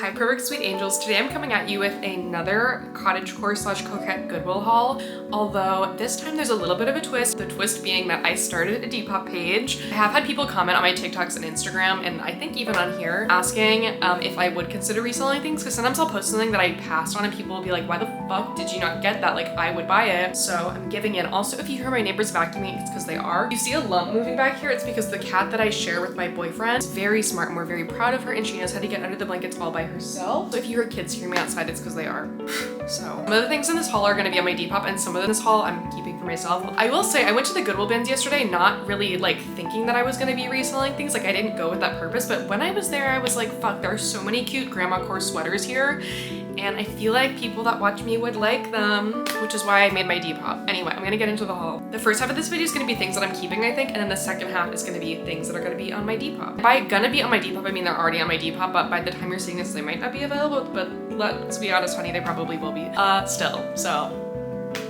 Hi perfect sweet angels, today I'm coming at you with another cottagecore slash coquette Goodwill haul, although this time there's a little bit of a twist, the twist being that I started a Depop page. I have had people comment on my TikToks and Instagram, and I think even on here, asking if I would consider reselling things, because sometimes I'll post something that I passed on and people will be like, why the fuck did you not get that? Like, I would buy it. So I'm giving in. Also, if you hear my neighbors vacuuming, it's because they are. You see a lump moving back here, it's because the cat that I share with my boyfriend is very smart and we're very proud of her, and she knows how to get under the blankets all by herself. So if you hear kids hear me outside, it's because they are. So some of the things in this haul are gonna be on my Depop, and some of this haul I'm keeping for myself. I will say I went to the Goodwill bins yesterday, not really like thinking that I was gonna be reselling things. Like, I didn't go with that purpose, but when I was there, I was like, fuck, there are so many cute grandmacore sweaters here, and I feel like people that watch me would like them, which is why I made my Depop. Anyway, I'm gonna get into the haul. The first half of this video is gonna be things that I'm keeping, I think, and then the second half is gonna be things that are gonna be on my Depop. By gonna be on my Depop, I mean they're already on my Depop, but by the time you're seeing this, they might not be available, but let's be honest, honey, they probably will be still, so.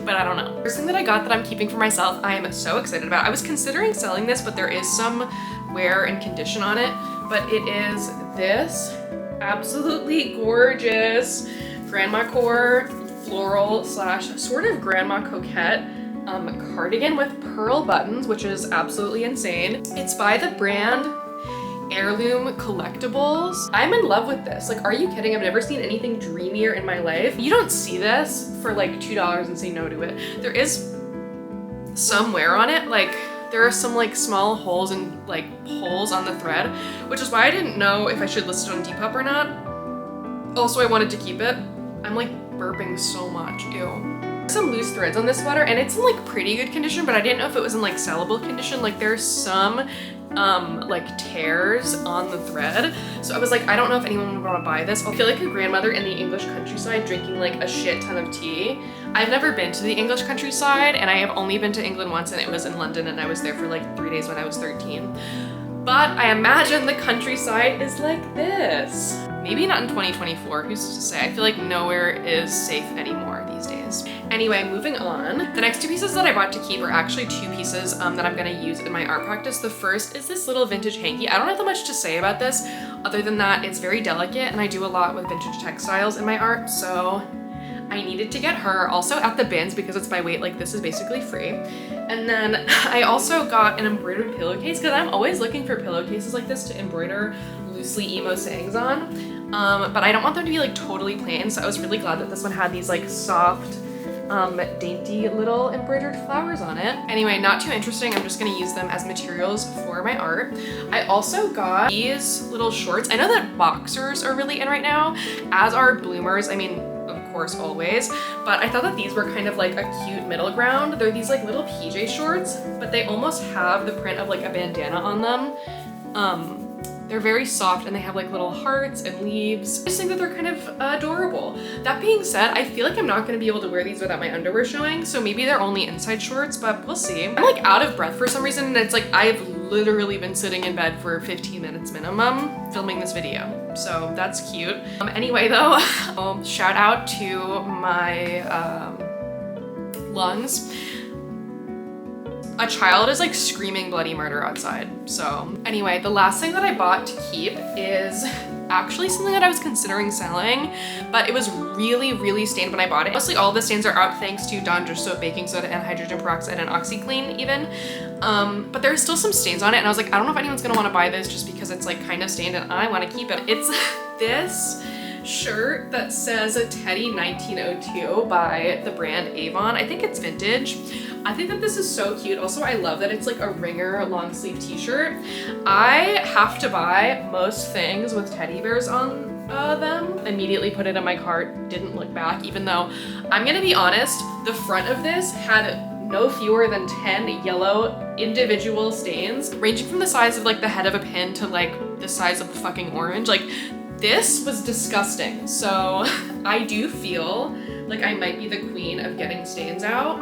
But I don't know. First thing that I got that I'm keeping for myself, I am so excited about. I was considering selling this, but there is some wear and condition on it, but it is this absolutely gorgeous grandmacore floral slash sort of grandma coquette cardigan with pearl buttons, which is absolutely insane. It's by the brand Heirloom Collectibles. I'm in love with this. Like, are you kidding? I've never seen anything dreamier in my life. You don't see this for like $2 and say no to it. There is some wear on it. Like, there are some like small holes and like holes on the thread, which is why I didn't know if I should list it on Depop or not. Also, I wanted to keep it. I'm like burping so much, ew. Some loose threads on this sweater, and it's in like pretty good condition, but I didn't know if it was in like sellable condition. Like, there's some like tears on the thread, so I was like, I don't know if anyone would want to buy this. I feel like a grandmother in the English countryside drinking like a shit ton of tea. I've never been to the English countryside, and I have only been to England once, and it was in London, and I was there for like 3 days when I was 13. But I imagine the countryside is like this. Maybe not in 2024, who's to say? I feel like nowhere is safe anymore these days. Anyway, moving on. The next two pieces that I bought to keep are actually two pieces that I'm gonna use in my art practice. The first is this little vintage hanky. I don't have that much to say about this, other than that it's very delicate, and I do a lot with vintage textiles in my art, so I needed to get her. Also at the bins, because it's by weight, like this is basically free. And then I also got an embroidered pillowcase, because I'm always looking for pillowcases like this to embroider loosely emo sayings on. But I don't want them to be like totally plain, so I was really glad that this one had these like soft, dainty little embroidered flowers on it. Anyway, not too interesting. I'm just gonna use them as materials for my art. I also got these little shorts. I know that boxers are really in right now, as are bloomers. I mean, of course, always, but I thought that these were kind of like a cute middle ground. They're these like little PJ shorts, but they almost have the print of like a bandana on them. They're very soft, and they have like little hearts and leaves. I just think that they're kind of adorable. That being said, I feel like I'm not gonna be able to wear these without my underwear showing, so maybe they're only inside shorts, but we'll see. I'm like out of breath for some reason, and it's like I've literally been sitting in bed for 15 minutes minimum filming this video, so that's cute. Anyway though, shout out to my lungs. A child is like screaming bloody murder outside. So anyway, the last thing that I bought to keep is actually something that I was considering selling, but it was really, really stained when I bought it. Mostly all the stains are out thanks to Dawn dish soap, baking soda, and hydrogen peroxide, and OxyClean even. But there's still some stains on it, and I was like, I don't know if anyone's gonna wanna buy this just because it's like kind of stained and I wanna keep it. It's this shirt that says Teddy 1902 by the brand Avon. I think it's vintage. I think that this is so cute. Also, I love that it's like a ringer long sleeve t-shirt. I have to buy most things with teddy bears on them. Immediately put it in my cart, didn't look back, even though I'm gonna be honest, the front of this had no fewer than 10 yellow individual stains, ranging from the size of like the head of a pin to like the size of a fucking orange. Like, this was disgusting. So I do feel like I might be the queen of getting stains out,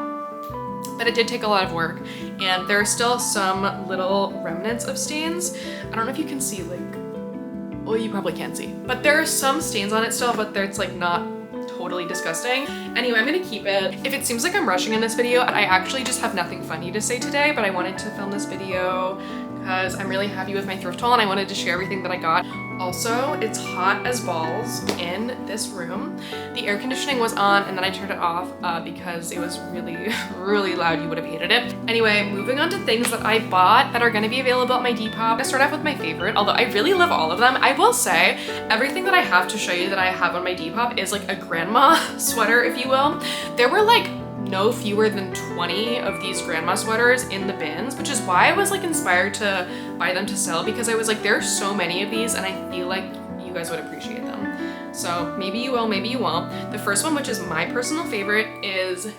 but it did take a lot of work, and there are still some little remnants of stains. I don't know if you can see, like, well, you probably can't see, but there are some stains on it still, but it's like not totally disgusting. Anyway, I'm gonna keep it. If it seems like I'm rushing in this video, I actually just have nothing funny to say today, but I wanted to film this video because I'm really happy with my thrift haul and I wanted to share everything that I got. Also, it's hot as balls in this room. The air conditioning was on and then I turned it off because it was really, really loud. You would have hated it. Anyway, moving on to things that I bought that are gonna be available at my Depop. I start off with my favorite, although I really love all of them. I will say, everything that I have to show you that I have on my Depop is like a grandma sweater, if you will. There were like no fewer than 20 of these grandma sweaters in the bins, which is why I was like inspired to buy them to sell, because I was like, there are so many of these and I feel like you guys would appreciate them. So maybe you will, maybe you won't. The first one, which is my personal favorite, is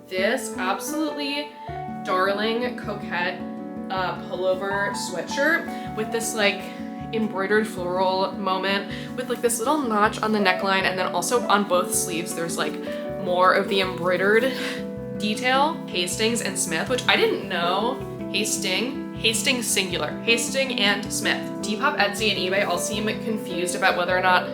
this absolutely darling coquette pullover sweatshirt with this like embroidered floral moment with like this little notch on the neckline, and then also on both sleeves there's like more of the embroidered detail. Hastings and Smith, which I didn't know. Hastings singular, Hastings and Smith. Depop, Etsy, and eBay all seem confused about whether or not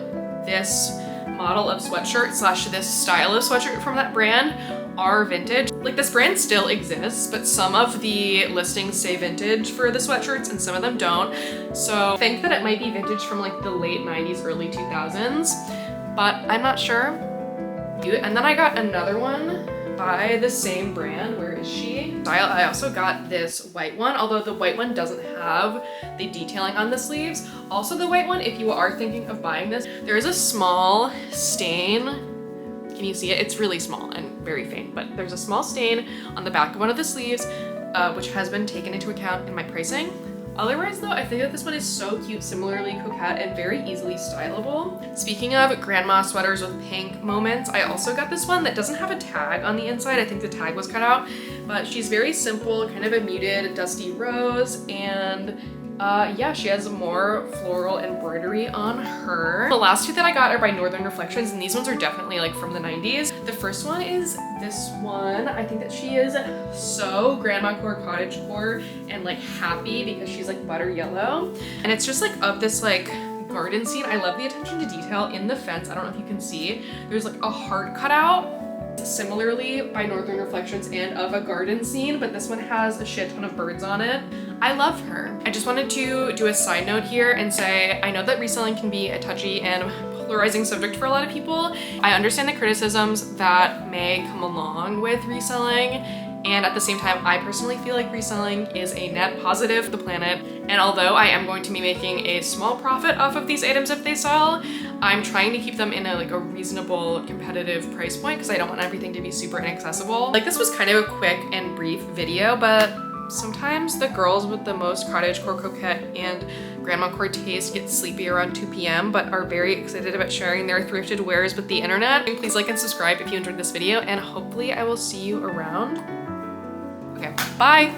this model of sweatshirt slash this style of sweatshirt from that brand are vintage. Like, this brand still exists, but some of the listings say vintage for the sweatshirts and some of them don't. So I think that it might be vintage from like the late 90s, early 2000s, but I'm not sure. And then I got another one by the same brand. Where is she? I also got this white one, although the white one doesn't have the detailing on the sleeves. Also the white one, if you are thinking of buying this, there is a small stain. Can you see it? It's really small and very faint, but there's a small stain on the back of one of the sleeves, which has been taken into account in my pricing. Otherwise though, I think that this one is so cute, similarly coquette and very easily stylable. Speaking of grandma sweaters with pink moments, I also got this one that doesn't have a tag on the inside. I think the tag was cut out, but she's very simple, kind of a muted dusty rose, and yeah, she has more floral embroidery on her. The last two that I got are by Northern Reflections, and these ones are definitely like from the 90s. The first one is this one. I think that she is so grandmacore, cottagecore, and like happy because she's like butter yellow. And it's just like of this like garden scene. I love the attention to detail in the fence. I don't know if you can see. There's like a heart cut out. Similarly by Northern Reflections and of a garden scene, but this one has a shit ton of birds on it. I love her. I just wanted to do a side note here and say, I know that reselling can be a touchy and polarizing subject for a lot of people. I understand the criticisms that may come along with reselling, and at the same time, I personally feel like reselling is a net positive for the planet. And although I am going to be making a small profit off of these items if they sell, I'm trying to keep them in a reasonable competitive price point because I don't want everything to be super inaccessible. Like, this was kind of a quick and brief video, but sometimes the girls with the most cottagecore, coquette, and grandmacore taste get sleepy around 2 p.m. but are very excited about sharing their thrifted wares with the internet. Please like and subscribe if you enjoyed this video, and hopefully I will see you around. Okay, bye!